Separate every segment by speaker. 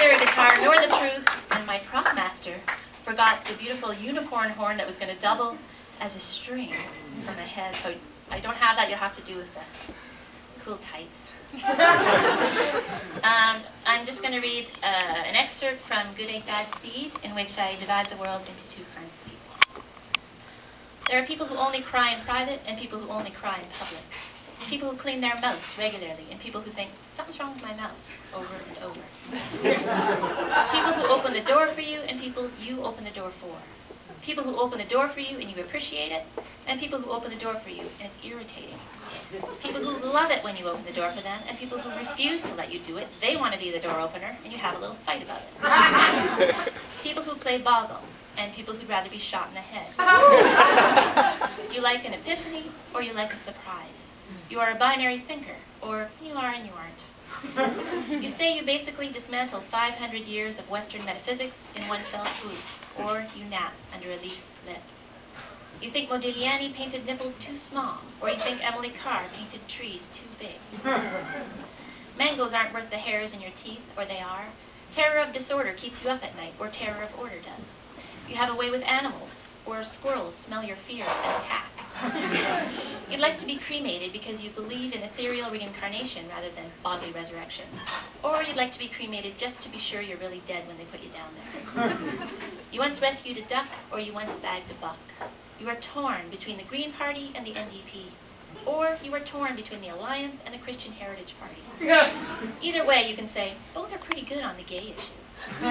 Speaker 1: neither a guitar nor the truth, and my prop master forgot the beautiful unicorn horn that was going to double as a string for my head. So I don't have that. You'll have to do with the cool tights. I'm just going to read an excerpt from Good Egg, Bad Seed, in which I divide the world into two kinds of people. There are people who only cry in private and people who only cry in public. People who clean their mouse regularly and people who think, something's wrong with my mouse, over and over. People who open the door for you and people you open the door for. People who open the door for you and you appreciate it, and people who open the door for you and it's irritating. People who love it when you open the door for them, and people who refuse to let you do it. They want to be the door opener, and you have a little fight about it. People who play boggle, and people who'd rather be shot in the head. You like an epiphany, or you like a surprise. You are a binary thinker, or you are and you aren't. You say you basically dismantle 500 years of Western metaphysics in one fell swoop, or you nap under a leaf's lip. You think Modigliani painted nipples too small, or you think Emily Carr painted trees too big. Mangoes aren't worth the hairs in your teeth, or they are. Terror of disorder keeps you up at night, or terror of order does. You have a way with animals, or squirrels smell your fear and attack. You'd like to be cremated because you believe in ethereal reincarnation rather than bodily resurrection. Or you'd like to be cremated just to be sure you're really dead when they put you down there. You once rescued a duck, or you once bagged a buck. You are torn between the Green Party and the NDP. Or you are torn between the Alliance and the Christian Heritage Party. Either way, you can say, both are pretty good on the gay issue. You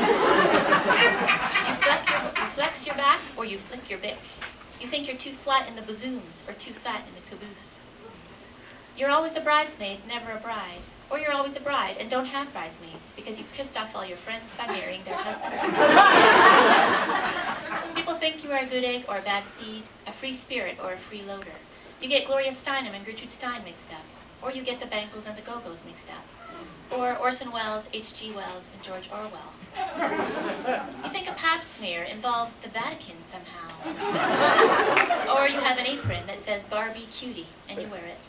Speaker 1: flex your back, or you flick your bick. You think you're too flat in the bazooms, or too fat in the caboose. You're always a bridesmaid, never a bride. Or you're always a bride and don't have bridesmaids because you pissed off all your friends by marrying their husbands. People think you are a good egg or a bad seed, a free spirit or a freeloader. You get Gloria Steinem and Gertrude Stein mixed up. Or you get the Bangles and the Go-Go's mixed up. Or Orson Welles, H.G. Wells, and George Orwell. You think a pap smear involves the Vatican somehow. Or you have an apron that says Barbie Cutie, and you wear it.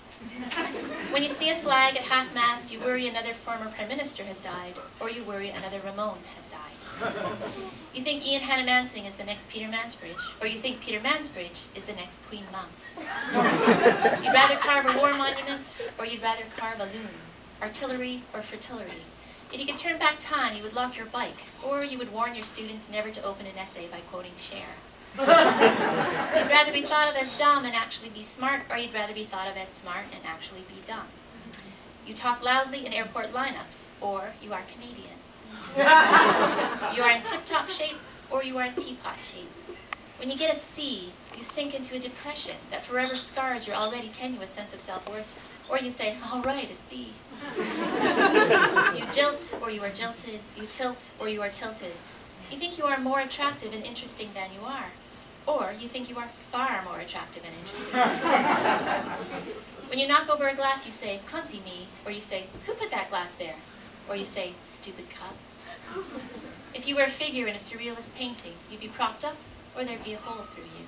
Speaker 1: When you see a flag at half-mast, you worry another former Prime Minister has died, or you worry another Ramon has died. You think Ian Hannah-Mansing is the next Peter Mansbridge, or you think Peter Mansbridge is the next Queen Mum. You'd rather carve a war monument, or you'd rather carve a loon. Artillery or fertility. If you could turn back time, you would lock your bike, or you would warn your students never to open an essay by quoting Cher. You'd rather be thought of as dumb and actually be smart, or you'd rather be thought of as smart and actually be dumb. You talk loudly in airport lineups, or you are Canadian. You are in tip-top shape, or you are in teapot shape. When you get a C, you sink into a depression that forever scars your already tenuous sense of self-worth, or you say, all right, a C. You jilt, or you are jilted. You tilt, or you are tilted. You think you are more attractive and interesting than you are. Or you think you are far more attractive and interesting. When you knock over a glass, you say, clumsy me. Or you say, who put that glass there? Or you say, stupid cup. If you were a figure in a surrealist painting, you'd be propped up, or there'd be a hole through you.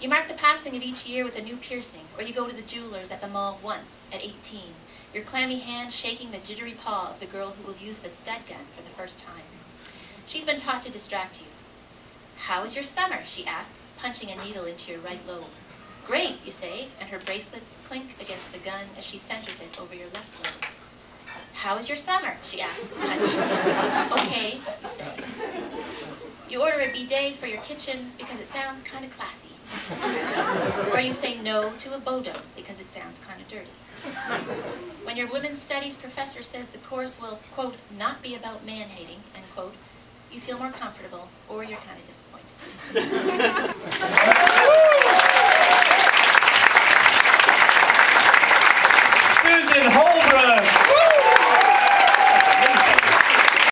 Speaker 1: You mark the passing of each year with a new piercing, or you go to the jeweler's at the mall once, at 18, your clammy hand shaking the jittery paw of the girl who will use the stud gun for the first time. She's been taught to distract you. How was your summer, she asks, punching a needle into your right lobe. Great, you say, and her bracelets clink against the gun as she centers it over your left lobe. How was your summer, she asks, punching. Okay, you say. You order a bidet for your kitchen because it sounds kind of classy. Or you say no to a Bodo because it sounds kind of dirty. When your women's studies professor says the course will, quote, not be about man-hating, end quote, you feel more comfortable, or you're kind of disappointed.